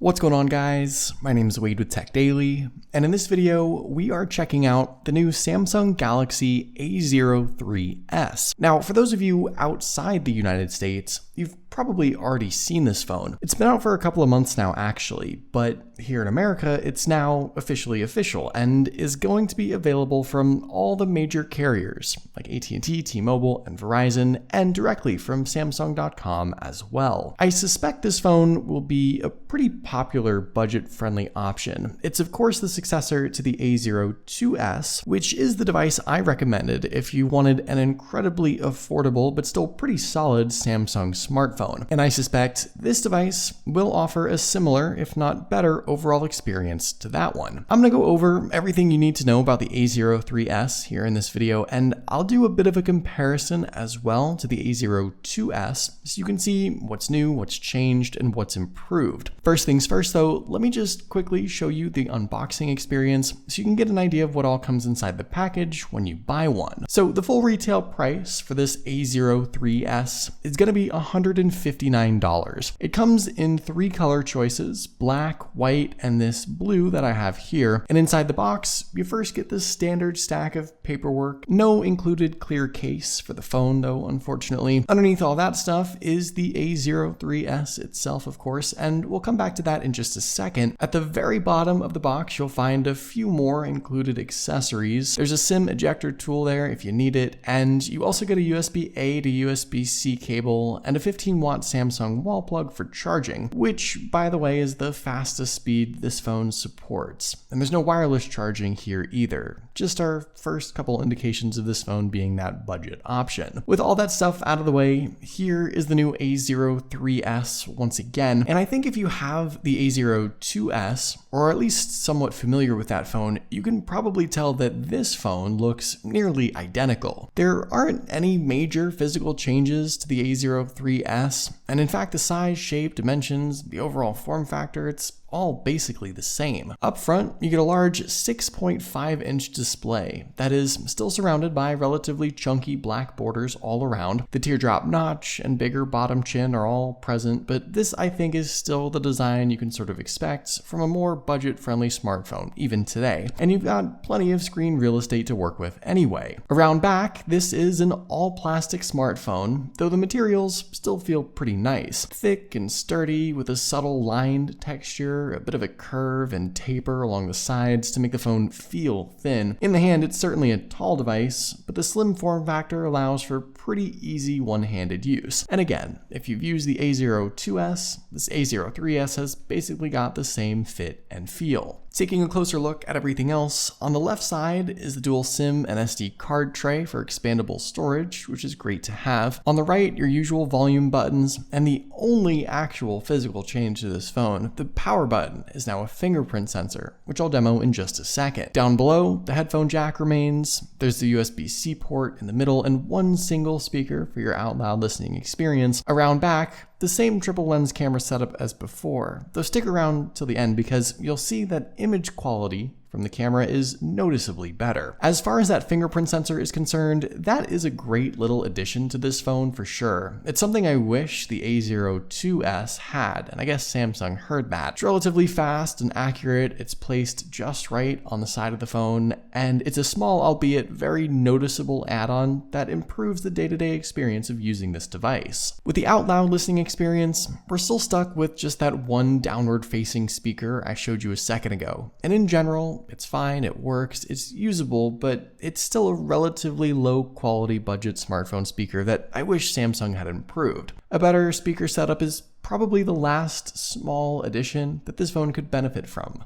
What's going on, guys? My name is Wade with TechDaily, and in this video, we are checking out the new Samsung Galaxy A03s. Now, for those of you outside the United States, you've probably already seen this phone. It's been out for a couple of months now, actually, but here in America, it's now officially official and is going to be available from all the major carriers like at&t, T-Mobile, and Verizon, and directly from Samsung.com as well. I suspect this phone will be a pretty popular budget-friendly option. It's of course the successor to the A02s, which is the device I recommended if you wanted an incredibly affordable but still pretty solid Samsung smartphone. And I suspect this device will offer a similar, if not better, overall experience to that one. I'm going to go over everything you need to know about the A03s here in this video, and I'll do a bit of a comparison as well to the A02s so you can see what's new, what's changed, and what's improved. First things first though, let me just quickly show you the unboxing experience so you can get an idea of what all comes inside the package when you buy one. So the full retail price for this A03s is going to be $159. It comes in three color choices: black, white, and this blue that I have here. And inside the box, you first get this standard stack of paperwork. No included clear case for the phone though, unfortunately. Underneath all that stuff is the A03s itself, of course, and we'll come back to that in just a second. At the very bottom of the box, you'll find a few more included accessories. There's a SIM ejector tool there if you need it, and you also get a USB-A to USB-C cable and a 15-watt Samsung wall plug for charging, which, by the way, is the fastest speed this phone supports. And there's no wireless charging here either, just our first couple indications of this phone being that budget option. With all that stuff out of the way, here is the new A03s once again, and I think if you have the A02s, or at least somewhat familiar with that phone, you can probably tell that this phone looks nearly identical. There aren't any major physical changes to the A03s, and in fact the size, shape, dimensions, the overall form factor, it's all basically the same. Up front, you get a large 6.5-inch display that is still surrounded by relatively chunky black borders all around. The teardrop notch and bigger bottom chin are all present, but this I think is still the design you can sort of expect from a more budget-friendly smartphone even today. And you've got plenty of screen real estate to work with anyway. Around back, this is an all-plastic smartphone, though the materials still feel pretty nice. Thick and sturdy with a subtle lined texture, a bit of a curve and taper along the sides to make the phone feel thin. In the hand, it's certainly a tall device, but the slim form factor allows for pretty easy one-handed use. And again, if you've used the A02s, this A03s has basically got the same fit and feel. Taking a closer look at everything else, on the left side is the dual SIM and SD card tray for expandable storage, which is great to have. On the right, your usual volume buttons, and the only actual physical change to this phone, the power button is now a fingerprint sensor, which I'll demo in just a second. Down below, the headphone jack remains, there's the USB-C port in the middle, and one single speaker for your out loud listening experience. Around back, the same triple lens camera setup as before, though stick around till the end because you'll see that image quality from the camera is noticeably better. As far as that fingerprint sensor is concerned, that is a great little addition to this phone for sure. It's something I wish the A02s had, and I guess Samsung heard that. It's relatively fast and accurate, it's placed just right on the side of the phone, and it's a small, albeit very noticeable add-on that improves the day-to-day experience of using this device. With the out loud listening experience, we're still stuck with just that one downward-facing speaker I showed you a second ago, and in general, it's fine, it works, it's usable, but it's still a relatively low quality budget smartphone speaker that I wish Samsung had improved. A better speaker setup is probably the last small addition that this phone could benefit from.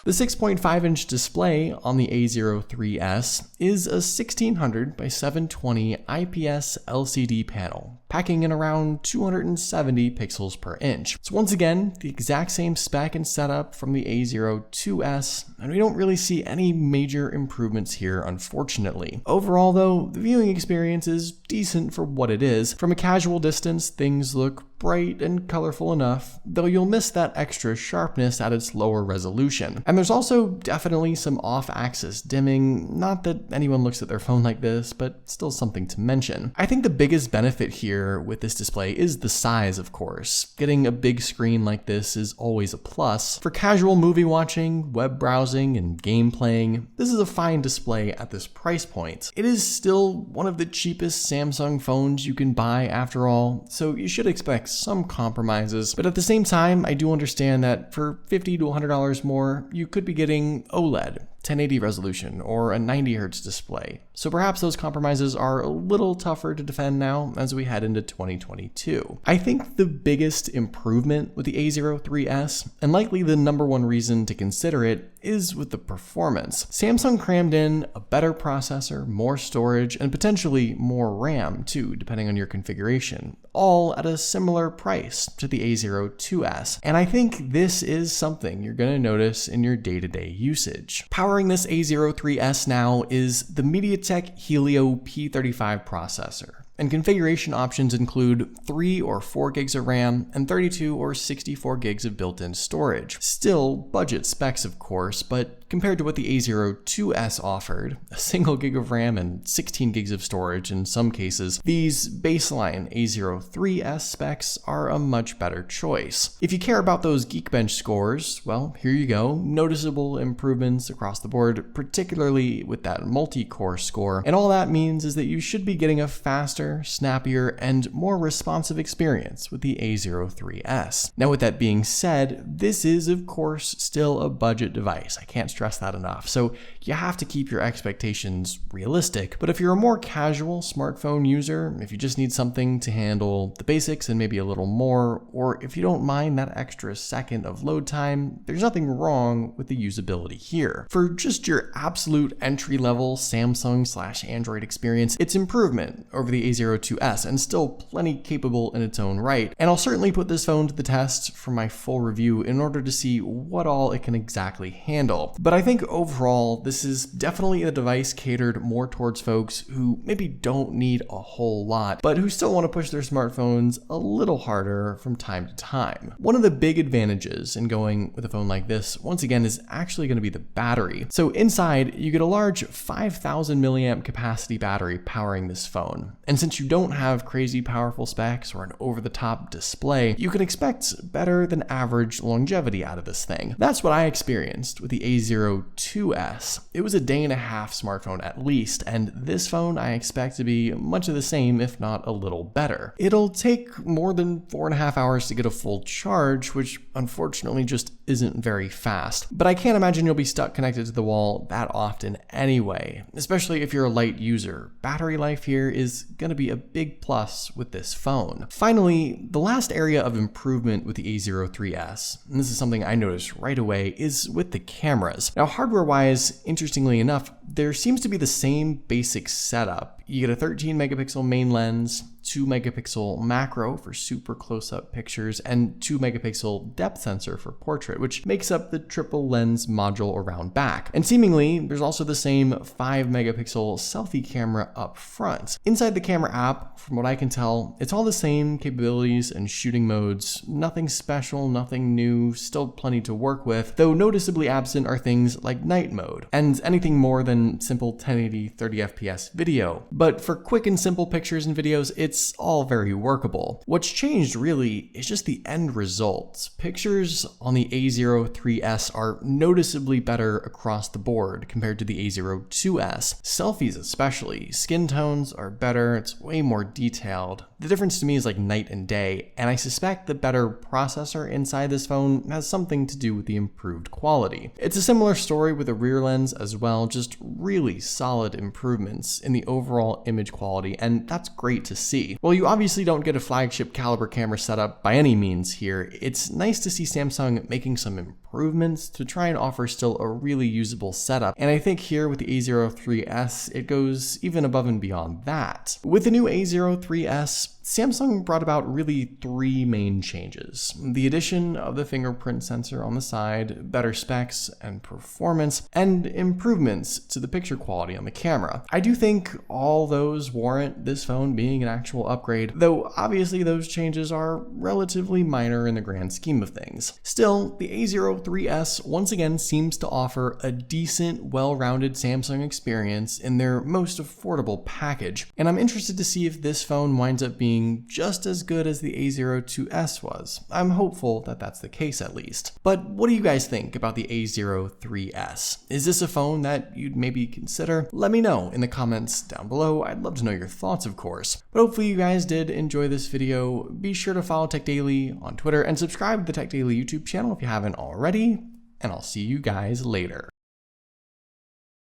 The 6.5-inch display on the A03s is a 1600 by 720 IPS LCD panel, packing in around 270 pixels per inch. So once again, the exact same spec and setup from the A02s, and we don't really see any major improvements here, unfortunately. Overall though, the viewing experience is decent for what it is. From a casual distance, things look bright and colorful enough, though you'll miss that extra sharpness at its lower resolution. And there's also definitely some off-axis dimming, not that anyone looks at their phone like this, but still something to mention. I think the biggest benefit here with this display is the size, of course. Getting a big screen like this is always a plus. For casual movie watching, web browsing, and game playing, this is a fine display at this price point. It is still one of the cheapest Samsung phones you can buy after all, so you should expect some compromises, but at the same time, I do understand that for $50 to $100 more, you could be getting OLED, 1080 resolution, or a 90Hz display. So perhaps those compromises are a little tougher to defend now as we head into 2022. I think the biggest improvement with the A03s, and likely the number one reason to consider it, is with the performance. Samsung crammed in a better processor, more storage, and potentially more RAM too, depending on your configuration, all at a similar price to the A02s. And I think this is something you're going to notice in your day-to-day usage. Powering this A03s now is the MediaTek Helio P35 processor. And configuration options include 3 or 4 gigs of RAM and 32 or 64 gigs of built-in storage. Still budget specs, of course, but compared to what the A02s offered, a single gig of RAM and 16 gigs of storage in some cases, these baseline A03s specs are a much better choice. If you care about those Geekbench scores, well, here you go. Noticeable improvements across the board, particularly with that multi-core score. And all that means is that you should be getting a faster, snappier, and more responsive experience with the A03s. Now, with that being said, this is of course still a budget device. I can't stress that enough. So you have to keep your expectations realistic. But if you're a more casual smartphone user, if you just need something to handle the basics and maybe a little more, or if you don't mind that extra second of load time, there's nothing wrong with the usability here. For just your absolute entry-level Samsung/Android experience, it's improvement over the A02s and still plenty capable in its own right. And I'll certainly put this phone to the test for my full review in order to see what all it can exactly handle. But I think overall, this is definitely a device catered more towards folks who maybe don't need a whole lot, but who still want to push their smartphones a little harder from time to time. One of the big advantages in going with a phone like this, once again, is actually going to be the battery. So inside, you get a large 5,000 milliamp capacity battery powering this phone. And since you don't have crazy powerful specs or an over-the-top display, you can expect better than average longevity out of this thing. That's what I experienced with the A02s. It was a day and a half smartphone at least, and this phone I expect to be much of the same, if not a little better. It'll take more than 4.5 hours to get a full charge, which unfortunately just isn't very fast. But I can't imagine you'll be stuck connected to the wall that often anyway, especially if you're a light user. Battery life here is going to be a big plus with this phone. Finally, the last area of improvement with the A03s, and this is something I noticed right away, is with the cameras. Now, hardware-wise, interestingly enough, there seems to be the same basic setup. You get a 13 megapixel main lens, 2 megapixel macro for super close-up pictures, and 2 megapixel depth sensor for portrait, which makes up the triple lens module around back. And seemingly, there's also the same 5 megapixel selfie camera up front. Inside the camera app, from what I can tell, it's all the same capabilities and shooting modes. Nothing special, nothing new, still plenty to work with, though noticeably absent are things like night mode, and anything more than simple 1080 30fps video. But for quick and simple pictures and videos, it's all very workable. What's changed really is just the end results. Pictures on the A03s are noticeably better across the board compared to the A02s. Selfies especially. Skin tones are better, it's way more detailed. The difference to me is like night and day, and I suspect the better processor inside this phone has something to do with the improved quality. It's a similar story with the rear lens as well, just really solid improvements in the overall image quality, and that's great to see. While you obviously don't get a flagship caliber camera setup by any means here, it's nice to see Samsung making some improvements improvements to try and offer still a really usable setup. And I think here with the A03s, it goes even above and beyond that. With the new A03s, Samsung brought about really three main changes. The addition of the fingerprint sensor on the side, better specs and performance, and improvements to the picture quality on the camera. I do think all those warrant this phone being an actual upgrade, though obviously those changes are relatively minor in the grand scheme of things. Still, the A03s once again seems to offer a decent, well-rounded Samsung experience in their most affordable package, and I'm interested to see if this phone winds up being just as good as the A02s was. I'm hopeful that that's the case at least. But what do you guys think about the A03s? Is this a phone that you'd maybe consider? Let me know in the comments down below. I'd love to know your thoughts, of course. But hopefully you guys did enjoy this video. Be sure to follow TechDaily on Twitter and subscribe to the TechDaily YouTube channel if you haven't already, and I'll see you guys later.